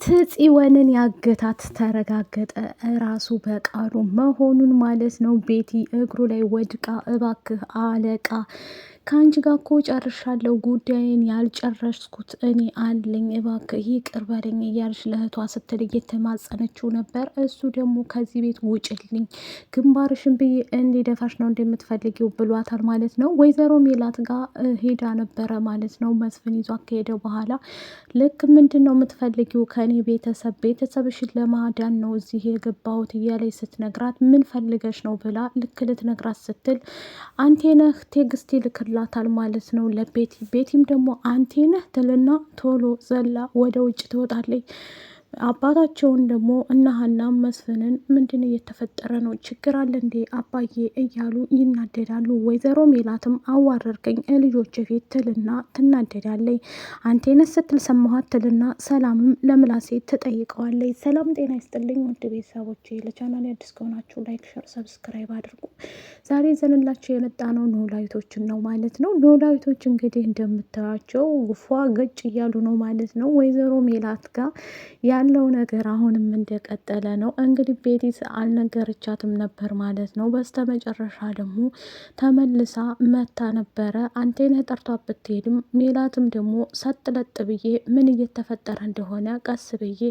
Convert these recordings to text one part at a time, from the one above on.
ጽዮንን ያገታት ተረጋገጠ። ራሱ በቃሉ መሆኑን ማለት ነው። ቤቲ እግሩ ላይ ወድቃ እባክህ አለቃ ከአንቺ ጋር እኮ ጨርሻለሁ፣ ጉዳይን ያልጨረስኩት እኔ አለኝ፣ እባክህ ይቅር በለኝ እያለች ለእህቷ ስትል እየተማጸነችው ነበር። እሱ ደግሞ ከዚህ ቤት ውጭልኝ፣ ግንባርሽን ብዬ እንዲደፋሽ ነው እንደምትፈልጊው ብሏታል ማለት ነው። ወይዘሮ ሜላት ጋር ሄዳ ነበረ ማለት ነው። መስፍን ይዟ ከሄደ በኋላ ልክ ምንድን ነው የምትፈልጊው ከኔ ቤተሰብሽን ለማዳን ነው እዚህ የገባሁት እያለች ስትነግራት ምን ፈልገሽ ነው ብላ ልክ ልትነግራት ስትል አንቴነህ ቴክስት ይልክላታል ማለት ነው ለቤቲ። ቤቲም ደግሞ አንቴነህ ትልና ቶሎ ዘላ ወደ ውጭ ትወጣለች። አባታቸውን ደግሞ እና ሀናም መስፍንን ምንድን እየተፈጠረ ነው? ችግር አለ እንዴ አባዬ እያሉ ይናደዳሉ። ወይዘሮ ሜላትም አዋረርከኝ ልጆች ፊት ትልና ትናደዳለይ። አንቴነት ስትል ሰማኋት ትልና ሰላምም ለምላሴ ትጠይቀዋለይ። ሰላም ጤና ይስጥልኝ ውድ ቤተሰቦቼ፣ ለቻናል አዲስ ከሆናችሁ ላይክ፣ ሸር፣ ሰብስክራይብ አድርጉ። ዛሬ ዘንላቸው የመጣ ነው ኖላዊቶችን ነው ማለት ነው። ኖላዊቶች እንግዲህ እንደምታያቸው ጉፏ ገጭ እያሉ ነው ማለት ነው። ወይዘሮ ሜላት ጋር ያለው ነገር አሁንም እንደቀጠለ ነው። እንግዲህ ቤቲስ አልነገረቻትም ነበር ማለት ነው። በስተመጨረሻ ደግሞ ተመልሳ መታ ነበረ። አንቴነህ ጠርቷ ብትሄድም ሜላትም ደግሞ ሰጥለጥ ብዬ ምን እየተፈጠረ እንደሆነ ቀስ ብዬ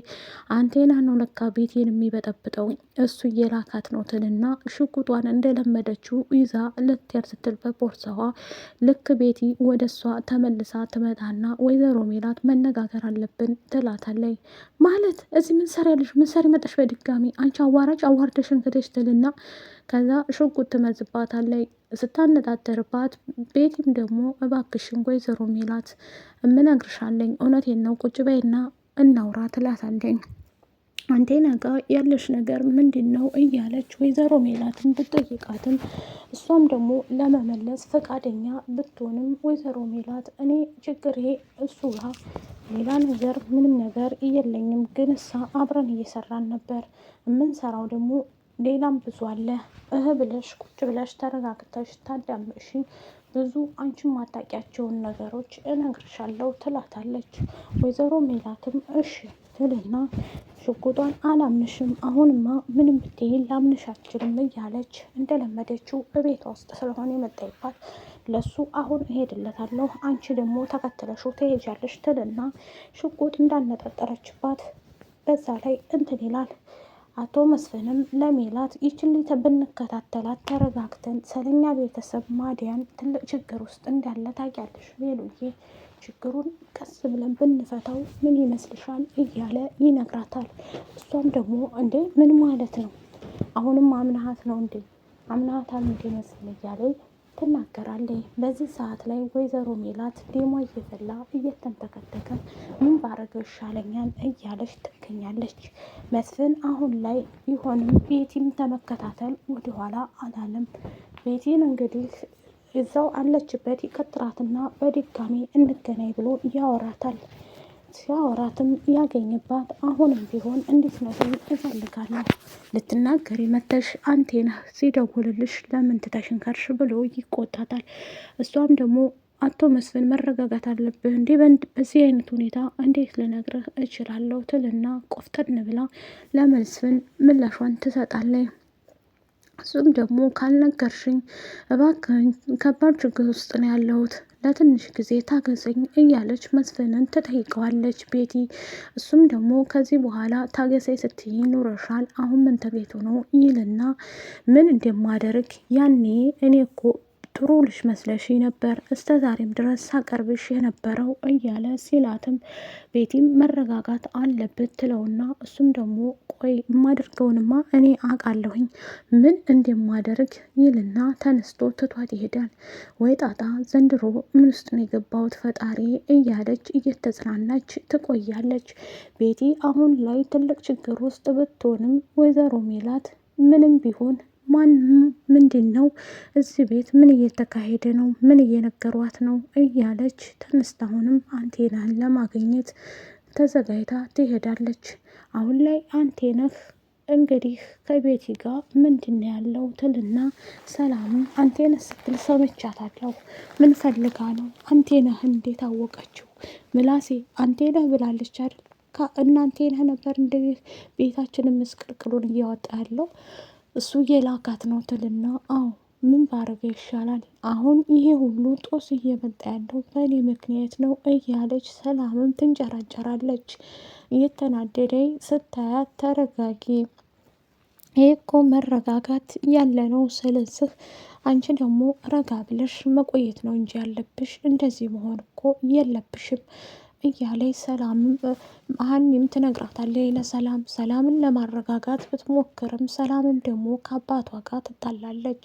አንቴነህ ነው ለካ ቤቴን የሚበጠብጠው እሱ እየላካት ነው ትልና ሽጉጧን እንደለመደችው ይዛ ልትሄድ ስትል በቦርሳዋ ልክ ቤቲ ወደ እሷ ተመልሳ ትመጣና ወይዘሮ ሜላት መነጋገር አለብን ትላታለይ። ማለት እዚህ ምን ሰሪያለሽ? ምን ሰሪ መጣሽ በድጋሚ አንቺ አዋራጭ አዋርደሽን ክደሽ ትልና ከዛ ሽጉጥ ትመዝባታለይ። ስታነጣጠርባት ቤቲም ደግሞ እባክሽን ወይዘሮ ሜላት እምነግርሻለኝ እውነቴን ነው ቁጭ በይና እናውራ ትላታለኝ። አንቴነህ ጋ ያለሽ ነገር ምንድን ነው እያለች ወይዘሮ ሜላትን ብትጠይቃትም እሷም ደግሞ ለመመለስ ፈቃደኛ ብትሆንም ወይዘሮ ሜላት እኔ ችግሬ እሱ ጋር ሌላ ነገር ምንም ነገር የለኝም፣ ግን እሳ አብረን እየሰራን ነበር፣ የምንሰራው ደግሞ ሌላም ብዙ አለ፣ ብለሽ ቁጭ ብለሽ ተረጋግተሽ ታዳምሽኝ ብዙ አንቺን ማታቂያቸውን ነገሮች እነግርሻለሁ ትላታለች። ወይዘሮ ሜላትም እሺ ትልና ሽጉጧን አላምንሽም፣ አሁንማ ምንም ብትይ ላምንሽ አልችልም እያለች እንደለመደችው በቤቷ ውስጥ ስለሆነ የመጣይባት ለሱ አሁን እሄድለታለሁ፣ አንቺ ደግሞ ተከትለሹ ትሄጃለሽ ትልና ሽጉጥ እንዳነጣጠረችባት በዛ ላይ እንትን ይላል። አቶ መስፍንም ለሜላት ይችልኝ ብንከታተላት ተረጋግተን ስለኛ ቤተሰብ ማዲያን ትልቅ ችግር ውስጥ እንዳለ ታውቂያለሽ ሜሉዬ፣ ችግሩን ቀስ ብለን ብንፈታው ምን ይመስልሻል እያለ ይነግራታል። እሷም ደግሞ እንዴ ምን ማለት ነው? አሁንም አምናሃት ነው እንዴ? አምናሃታል እንዴ መስል እያለ ትናገራለች። በዚህ ሰዓት ላይ ወይዘሮ ሜላት ደሟ እየፈላ እየተንተከተከ ምን ባረገው ይሻለኛል እያለች ትገኛለች። መስፍን አሁን ላይ ቢሆንም ቤቲም ተመከታተል ወደኋላ አላለም። ቤቲን እንግዲህ እዛው አለችበት ይቀጥራትና በድጋሚ እንገናኝ ብሎ ያወራታል። ሲያወራትም ያገኝባት አሁንም ቢሆን እንዴት ነው እፈልጋለሁ ልትናገሪ መተሽ አንቴነህ ሲደውልልሽ ለምን ትተሽን ከርሽ ብሎ ይቆጣታል። እሷም ደግሞ አቶ መስፍን መረጋጋት አለብህ እንዲህ በዚህ አይነት ሁኔታ እንዴት ልነግርህ እችላለሁ ትልና ቆፍጠን ብላ ለመስፍን ምላሿን ትሰጣለች። እሱም ደግሞ ካልነገርሽኝ እባክህን ከባድ ችግር ውስጥ ነው ያለሁት ለትንሽ ጊዜ ታገሰኝ እያለች መስፍንን ትጠይቀዋለች ቤቲ። እሱም ደግሞ ከዚህ በኋላ ታገሰኝ ስትይ ኑረሻል፣ አሁን ምን ተገኝቶ ነው ይልና ምን እንደማደርግ ያኔ እኔ እኮ ጥሩ ልጅ መስለሽ ነበር እስከ ዛሬም ድረስ ሳቀርብሽ የነበረው እያለ ሲላትም ቤቲም መረጋጋት አለበት ትለውና እሱም ደግሞ ቆይ የማደርገውንማ እኔ አውቃለሁኝ ምን እንደማደርግ ይልና ተነስቶ ትቷት ይሄዳል። ወይ ጣጣ ዘንድሮ ምን ውስጥ ነው የገባሁት ፈጣሪ እያለች እየተጽናናች ትቆያለች። ቤቲ አሁን ላይ ትልቅ ችግር ውስጥ ብትሆንም ወይዘሮ ሜላት ምንም ቢሆን ምንድን ነው እዚህ ቤት ምን እየተካሄደ ነው? ምን እየነገሯት ነው? እያለች ተነስታሁንም አንቴነህን ለማግኘት ተዘጋጅታ ትሄዳለች። አሁን ላይ አንቴነህ እንግዲህ ከቤቲ ጋር ምንድን ነው ያለው ትልና ሰላም አንቴነህ ስትል ሰምቻታለሁ፣ ምን ፈልጋ ነው? አንቴነህ እንዴት አወቀችው? ምላሴ አንቴነህ ብላለች አይደል? እናንተ ነበር እንደዚህ ቤታችንን ምስቅልቅሉን እያወጣ ያለው እሱ የላካት ነው ትልና አዎ ምን ባረገ ይሻላል? አሁን ይሄ ሁሉ ጦስ እየመጣ ያለው በእኔ ምክንያት ነው እያለች ሰላምም ትንጨራጨራለች። እየተናደደኝ ስታያት ተረጋጊ፣ ይህ እኮ መረጋጋት ያለ ነው። ስለዚህ አንቺ ደግሞ ረጋ ብለሽ መቆየት ነው እንጂ ያለብሽ እንደዚህ መሆን እኮ የለብሽም እያለች ሰላምም ሀኒም ትነግራታለች ለሰላም። ሰላምን ለማረጋጋት ብትሞክርም ሰላምም ደግሞ ከአባቷ ጋር ትጣላለች።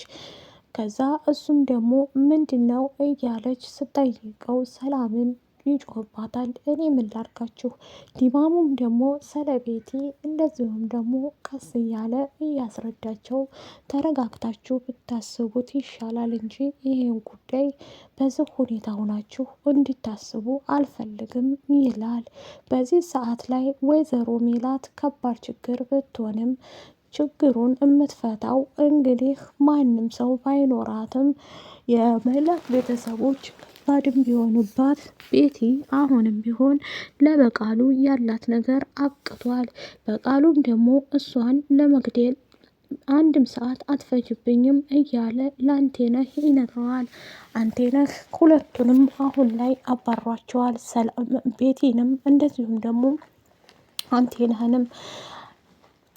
ከዛ እሱም ደግሞ ምንድን ነው እያለች ስጠይቀው ሰላምን ይጮህባታል። እኔ ምን ላድርጋችሁ? ዲማሙም ደግሞ ስለ ቤቲ እንደዚሁም ደግሞ ቀስ እያለ እያስረዳቸው ተረጋግታችሁ ብታስቡት ይሻላል እንጂ ይህን ጉዳይ በዚህ ሁኔታ ሆናችሁ እንዲታስቡ አልፈልግም ይላል። በዚህ ሰዓት ላይ ወይዘሮ ሜላት ከባድ ችግር ብትሆንም ችግሩን የምትፈታው እንግዲህ ማንም ሰው ባይኖራትም የሜላት ቤተሰቦች ከባድም ቢሆኑባት ቤቲ አሁንም ቢሆን ለበቃሉ ያላት ነገር አብቅቷል። በቃሉም ደግሞ እሷን ለመግደል አንድም ሰዓት አትፈጅብኝም እያለ ለአንቴነህ ይነግረዋል። አንቴነህ ሁለቱንም አሁን ላይ አባሯቸዋል። ቤቲንም እንደዚሁም ደግሞ አንቴነህንም።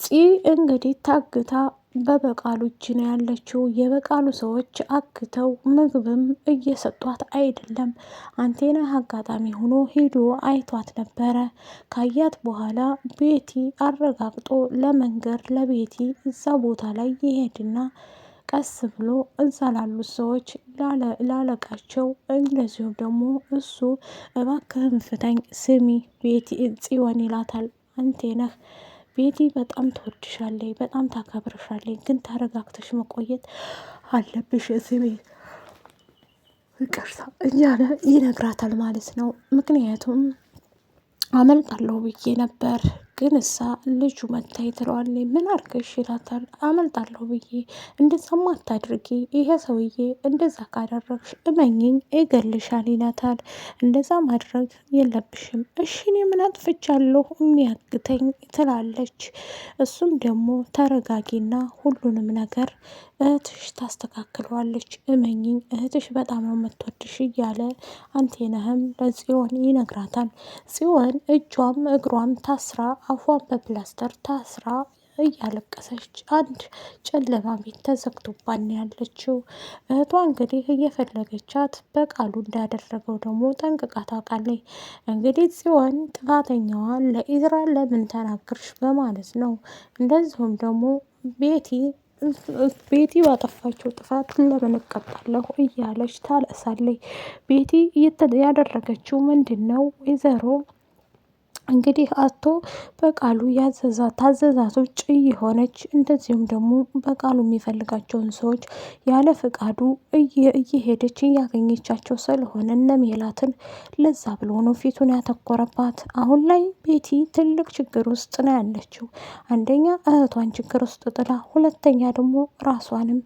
ፂ እንግዲህ ታግታ በበቃሉ እጅ ነው ያለችው። የበቃሉ ሰዎች አግተው ምግብም እየሰጧት አይደለም። አንቴነህ አጋጣሚ ሆኖ ሄዶ አይቷት ነበረ። ካያት በኋላ ቤቲ አረጋግጦ ለመንገር ለቤቲ እዛ ቦታ ላይ ይሄድና ቀስ ብሎ እዛ ላሉት ሰዎች ላለቃቸው እንደዚሁም ደግሞ እሱ እባክህን ፍታኝ፣ ስሚ ቤቲ ጽዮን ይላታል። አንቴነህ ቤቲ በጣም ትወድሻለች፣ በጣም ታከብርሻለች፣ ግን ተረጋግተሽ መቆየት አለብሽ እዚህ ቤት ይቅርታ እያለ ይነግራታል ማለት ነው። ምክንያቱም አመልጣለሁ ብዬ ነበር ግን እሳ ልጁ መታይ ትለዋለች። ምን አርገሽ ይላታል። አመልጣለሁ ብዬ እንደዛማ አታድርጊ፣ ይሄ ሰውዬ እንደዛ ካደረግሽ እመኝኝ ይገልሻል ይላታል። እንደዛ ማድረግ የለብሽም። እሺ እኔ ምን አጥፍቻለሁ የሚያግተኝ ትላለች። እሱም ደግሞ ተረጋጊና ሁሉንም ነገር እህትሽ ታስተካክለዋለች፣ እመኝኝ እህትሽ በጣም ነው የምትወድሽ እያለ አንቴነህም ለጽዮን ይነግራታል። ጽዮን እጇም እግሯም ታስራ አፏን በፕላስተር ታስራ እያለቀሰች አንድ ጨለማ ቤት ተዘግቶባን ያለችው እህቷ እንግዲህ እየፈለገቻት በቃሉ እንዳደረገው ደግሞ ጠንቅቃ ታውቃለች። እንግዲህ ጽዮን ጥፋተኛዋን ለኢዝራ ለምን ተናግርሽ በማለት ነው። እንደዚሁም ደግሞ ቤቲ ባጠፋችው ጥፋት ለምን እቀጣለሁ እያለች ታለቅሳለች። ቤቲ ያደረገችው ምንድን ነው? ወይዘሮ እንግዲህ አቶ በቃሉ ታዘዛት ውጭ የሆነች እንደዚሁም ደግሞ በቃሉ የሚፈልጋቸውን ሰዎች ያለ ፍቃዱ እየሄደች እያገኘቻቸው ስለሆነ እነ ሜላትን ለዛ ብሎ ነው ፊቱን ያተኮረባት። አሁን ላይ ቤቲ ትልቅ ችግር ውስጥ ነው ያለችው። አንደኛ እህቷን ችግር ውስጥ ጥላ፣ ሁለተኛ ደግሞ ራሷንም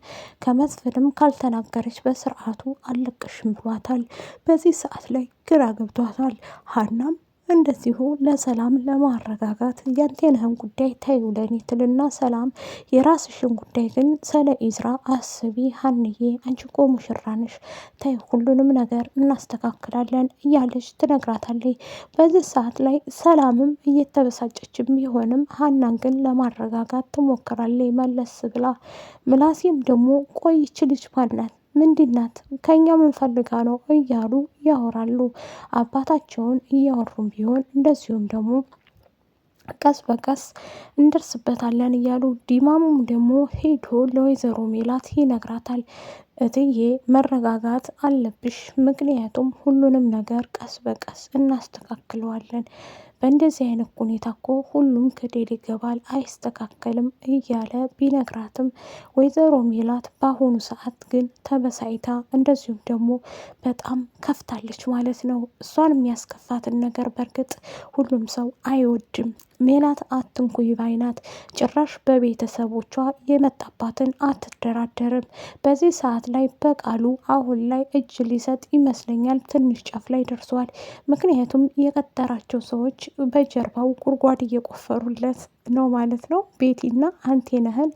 ከመስፍንም ካልተናገረች በስርዓቱ አልለቅሽም ብሏታል። በዚህ ሰዓት ላይ ግራ ገብቷታል። ሀናም እንደዚሁ ለሰላም ለማረጋጋት ያንቴነህን ጉዳይ ተይው ለኔ ትልና ሰላም የራስሽን ጉዳይ ግን ስለ ኢዝራ አስቢ ሀንዬ፣ አንቺ እኮ ሙሽራ ነሽ፣ ተይ ሁሉንም ነገር እናስተካክላለን እያለች ትነግራታለች። በዚህ ሰዓት ላይ ሰላምም እየተበሳጨችም ቢሆንም ሀናን ግን ለማረጋጋት ትሞክራለች መለስ ብላ። ምላሴም ደግሞ ቆይች ልጅ ማናት? ምንድናት? ከኛ ምን ፈልጋ ነው እያሉ ያወራሉ። አባታቸውን እያወሩም ቢሆን እንደዚሁም ደግሞ ቀስ በቀስ እንደርስበታለን እያሉ ዲማሙም ደግሞ ሄዶ ለወይዘሮ ሜላት ይነግራታል። እትዬ መረጋጋት አለብሽ፣ ምክንያቱም ሁሉንም ነገር ቀስ በቀስ እናስተካክለዋለን። በእንደዚህ አይነት ሁኔታ እኮ ሁሉም ከዴል ይገባል አይስተካከልም እያለ ቢነግራትም ወይዘሮ ሜላት በአሁኑ ሰዓት ግን ተበሳይታ እንደዚሁም ደግሞ በጣም ከፍታለች ማለት ነው። እሷን የሚያስከፋትን ነገር በእርግጥ ሁሉም ሰው አይወድም። ሜላት አትንኩኝ ባይናት። ጭራሽ በቤተሰቦቿ የመጣባትን አትደራደርም። በዚህ ሰዓት ላይ በቃሉ አሁን ላይ እጅ ሊሰጥ ይመስለኛል። ትንሽ ጫፍ ላይ ደርሷል። ምክንያቱም የቀጠራቸው ሰዎች በጀርባው ጉድጓድ እየቆፈሩለት ነው ማለት ነው። ቤቲና አንቴነህን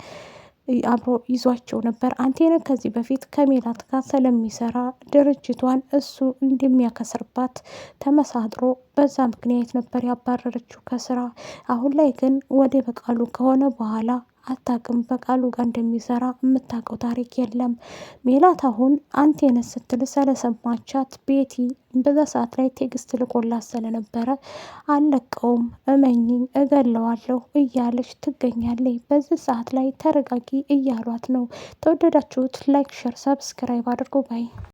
አብሮ ይዟቸው ነበር። አንቴነህ ከዚህ በፊት ከሜላት ጋር ስለሚሰራ ድርጅቷን እሱ እንደሚያከስርባት ተመሳጥሮ በዛ ምክንያት ነበር ያባረረችው ከስራ። አሁን ላይ ግን ወደ በቃሉ ከሆነ በኋላ አታቅም በቃሉ ጋር እንደሚሰራ የምታውቀው ታሪክ የለም። ሜላት አሁን አንቴነህ ስትል ስለሰማቻት ቤቲ በዛ ሰዓት ላይ ቴክስት ልኮላት ስለነበረ አልለቀውም፣ እመኝኝ፣ እገለዋለሁ እያለች ትገኛለች። በዚህ ሰዓት ላይ ተረጋጊ እያሏት ነው። ተወደዳችሁት ላይክ፣ ሸር፣ ሰብስክራይብ አድርጎ ባይ